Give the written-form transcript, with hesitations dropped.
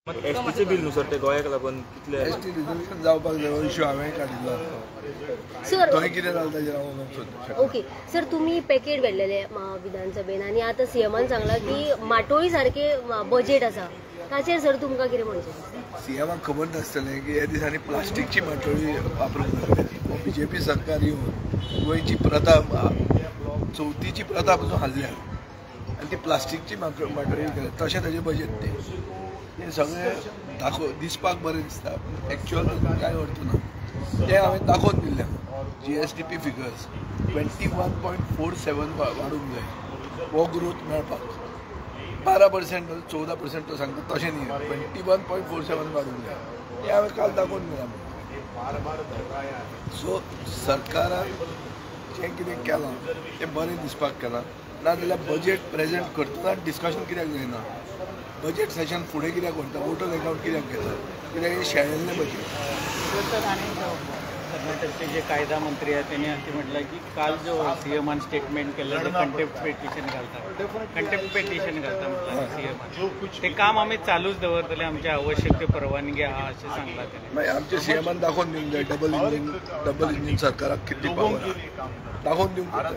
एसटीचे बिल नुसार ते गोंयाक लागून कितले एसटी रिजर्वेशन जावपाक जाय हो इश्यू हांवें काडिल्लो सर थंय कितें जालें ताजेर हांव उलोवंक सोदता. ओके सर, तुम्ही पॅकेट व्हेल्लेले विधानसभेन आनी आतां सीएमान सांगला की माटोळी सारखे बजेट आसा, ताचेर सर तुमकां कितें म्हणचें? सीएमाक खबर नासतलें की ह्या दिसांनी प्लास्टीकची माटोळी वापरूंक लागल्या. बीजेपी सरकार येवन गोंयची प्रथा चवथीची प्रथा पसून हाडल्या आनी ती प्लास्टीकची माटोळी केल्या. तशें ताजें बजेट तें सगळें दिसपाक बरें दिसता, एक्चुअल कांय अर्थ ना. तें हांवें दाखोवन दिल्लें. GSDP फिगर्स 21.47 वाडूंक जाय हो ग्रोथ मेळपाक. 12% 14% तो सांगता तशें न्ही, 21.47 वाडूंक जाय. हें हांवें काल दाखोवन दिलां. सो सरकारान जें कितें केलां तें बरें दिसपाक केलां. नाजाल्यार बजेट प्रेजेंट करतना डिस्कशन कित्याक जायना? बजेट सेशन फुडें कित्याक व्हरता? वोटर अकाउंट कित्याक घेता? कित्याक हें शेणिल्लें बजेट. कर्नाटकचे जे कायदा मंत्री आहेत त्यांनी असं म्हटलं की काल जो सीएमान स्टेटमेंट केलं ते कंटेम्प्ट पेटिशन घालता म्हटलं सीएमान ते काम आम्ही चालूच दवरतले, आमच्या आवश्यक ते परवानगी आहा असे सांगला त्याने. मागीर आमच्या सीएमान दाखोवन दिवंक जाय डबल इंजीन सरकाराक कितली पावर दाखोवन दिवंक जाय.